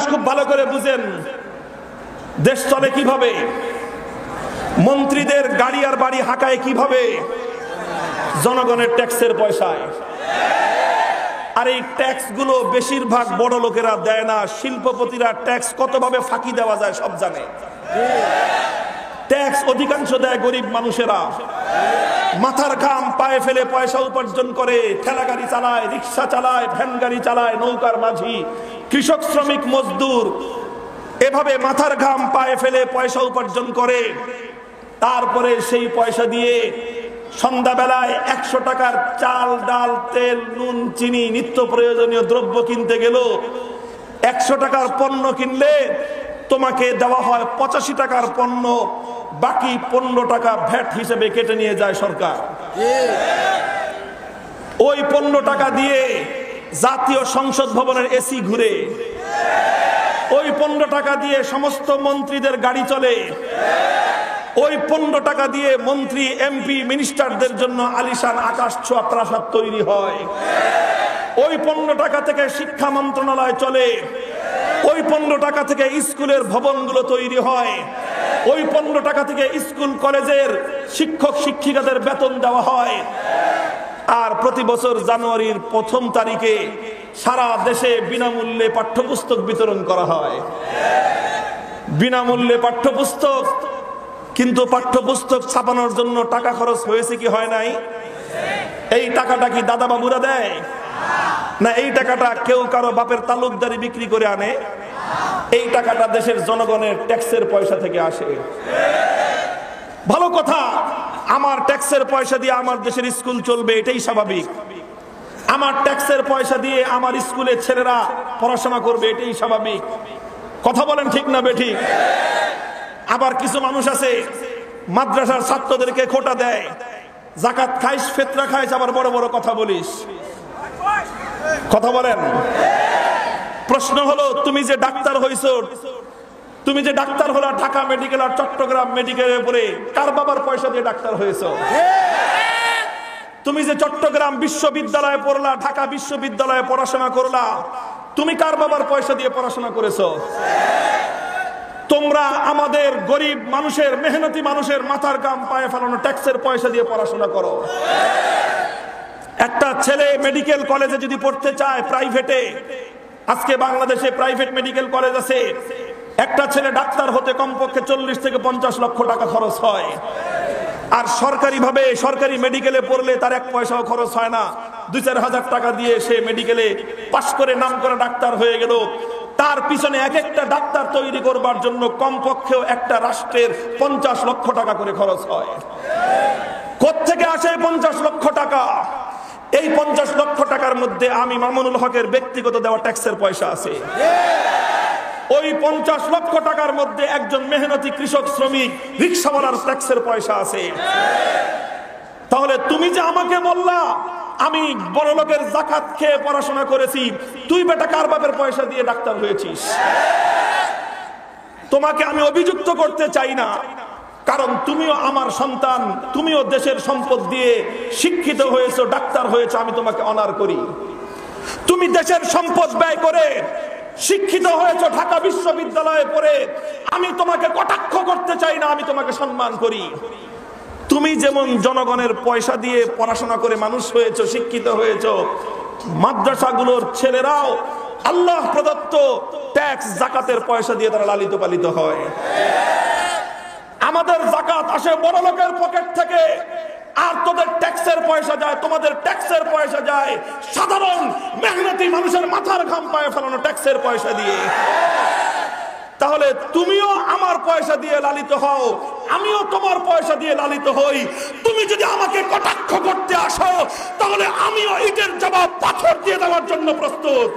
মানুষ খুব ভালো করে বুঝেন দেশ চলে কিভাবে, মন্ত্রীদের গাড়ি আর বাড়ি হাঁকায় কিভাবে, জনগণের ট্যাক্সের পয়সায়। আর এই ট্যাক্স গুলো বেশিরভাগ বড় লোকেরা দেয় না, শিল্পপতিরা ট্যাক্স কতভাবে ফাঁকি দেওয়া যায় সব জানে। ট্যাক্স অধিকাংশ দেয় গরিব মানুষেরা, মাথার ঘাম পায়ে ফেলে পয়সা উপার্জন করে, ঠেলা গাড়ি চালায়, রিক্সা চালায়, ভ্যান গাড়ি চালায়, নৌকার মাঝি, কৃষক, শ্রমিক, মজদুর, এভাবে মাথার ঘাম পায়ে ফেলে পয়সা উপার্জন করে। তারপরে সেই পয়সা দিয়ে সন্ধ্যাবেলায় 100 টাকার চাল, ডাল, তেল, নুন, চিনি, নিত্য প্রয়োজনীয় দ্রব্য কিনতে গেল, 100 টাকার পণ্য কিনলে তোমাকে দেওয়া হয় 85 টাকার পণ্য, বাকি 15 টাকা ভ্যাট হিসেবে কেটে নিয়ে যায় সরকার। ওই 15 টাকা দিয়ে জাতীয় সংসদ ভবনের এসি ঘুরে, ওই 15 টাকা দিয়ে সমস্ত মন্ত্রীদের গাড়ি চলে, ওই 15 টাকা দিয়ে মন্ত্রী, এমপি, মিনিস্টারদের জন্য আলিশান আকাশ ছোঁয়া প্রাসাদ তৈরি হয়। ওই 15 টাকা থেকে শিক্ষা মন্ত্রণালয় চলে, ওই 15 টাকা থেকে স্কুলের ভবনগুলো তৈরি হয়, ওই 15 টাকা থেকে স্কুল কলেজের শিক্ষক শিক্ষিকাদের বেতন দেওয়া হয়। আর প্রতি বছর জানুয়ারির 1ম তারিখে সারা দেশে বিনামূল্যে পাঠ্যপুস্তক বিতরণ করা হয়। বিনামূল্যে পাঠ্যপুস্তক, কিন্তু পাঠ্যপুস্তক ছাপানোর জন্য টাকা খরচ হয়েছে কি হয় নাই? এই টাকাটা কি দাদা বাবুরা দেয় না এই টাকাটা কেউ কারো বাপের তালুকদারি বিক্রি করে আনে? এই টাকাটা দেশের জনগণের ট্যাক্সের পয়সা থেকে আসে। ভালো কথা, আমার ট্যাক্সের পয়সা দিয়ে আমার দেশের স্কুল চলবে, এটাই স্বাভাবিক। আমার ট্যাক্সের পয়সা দিয়ে আমার স্কুলের ছেলেরা পড়াশোনা করবে, এটাই স্বাভাবিক। কথা বলেন ঠিক না বেঠিক? আবার কিছু মানুষ আছে মাদ্রাসার ছাত্রদেরকে খোটা দেয়, যাকাত খাইস, ফিতরা খাইস, আবার বড় বড় কথা বলিস। কথা বলেন। প্রশ্ন হলো, তুমি যে ডাক্তার হইছো, তুমি যে ডাক্তার হলো ঢাকা মেডিকেল আর চট্টগ্রাম মেডিকেলের উপরে, কার বাবার পয়সা দিয়ে ডাক্তার হয়েছো? তুমি যে চট্টগ্রাম বিশ্ববিদ্যালয়ে পড়লা, ঢাকা বিশ্ববিদ্যালয়ে পড়াশোনা করলা, তুমি কার বাবার পয়সা দিয়ে পড়াশোনা করেছো? তোমরা আমাদের গরিব মানুষের, মেহনতি মানুষের মাথার ঘাম পায়ে ফেলানো ট্যাক্সের পয়সা দিয়ে পড়াশোনা করো। একটা ছেলে মেডিকেল কলেজে যদি পড়তে চায় প্রাইভেটে, আজকে বাংলাদেশে প্রাইভেট মেডিকেল কলেজ আছে, একটা ছেলে ডাক্তার হতে কমপক্ষে 40 থেকে 50 লক্ষ টাকা খরচ হয়। আর সরকারিভাবে সরকারি মেডিকেলে পড়লে তার 1 পয়সাও খরচ হয় না। 2-4 হাজার টাকা দিয়ে সে মেডিকেলে পাশ করে নাম করা ডাক্তার হয়ে গেল। তার পিছনে এক একটা ডাক্তার তৈরি করবার জন্য কমপক্ষেও একটা রাষ্ট্রের 50 লক্ষ টাকা করে খরচ হয়। কোত্থেকে আসে 50 লক্ষ টাকা? এই 50 লক্ষ টাকার মধ্যে আমি মামুনুল হকের ব্যক্তিগত দেওয়া ট্যাক্সের পয়সা আছে। ওই 50 লক্ষ টাকার মধ্যে একজন মেহনতি কৃষক, শ্রমিক, রিক্সাওয়ালার ট্যাক্সের পয়সা আছে। তাহলে তুমি যে আমাকে বললা আমি বড় লোকের যাকাত খেয়ে পড়াশোনা করেছি, তুই বেটা কার বাপের পয়সা দিয়ে ডাক্তার হয়েছিস? তোমাকে আমি অভিযুক্ত করতে চাই না, কারণ তুমিও আমার সন্তান, তুমিও দেশের সম্পদ দিয়ে শিক্ষিত হয়েছো, ডাক্তার হয়েছো, আমি তোমাকে অনার করি। তুমি দেশের সম্পদ ব্যয় করে শিক্ষিত হয়েছো, ঢাকা বিশ্ববিদ্যালয়ে পড়ে, আমি তোমাকে কটাক্ষ করতে চাই না, আমি তোমাকে সম্মান করি। তুমি যেমন জনগণের পয়সা দিয়ে পড়াশোনা করে মানুষ হয়েছো, শিক্ষিত হয়েছো, মাদ্রাসাগুলোর ছেলেরাও আল্লাহ প্রদত্ত ট্যাক্স, যাকাতের পয়সা দিয়ে তারা লালিত পালিত হয়। আমাদের যাকাত আসে বড় লোকের পকেট থেকে, আর তোদের ট্যাক্সের পয়সা যায়, তোমাদের ট্যাক্সের পয়সা যায় সাধারণ মেহনতি মানুষের মাথার ঘাম পায়ে ফেলানো ট্যাক্সের পয়সা দিয়ে। তাহলে তুমিও আমার পয়সা দিয়ে লালিত হও, আমিও তোমার পয়সা দিয়ে লালিত হই। তুমি যদি আমাকে কটাক্ষ করতে আসো, তাহলে আমিও ইটের জবাব পাথর দিয়ে দেওয়ার জন্য প্রস্তুত।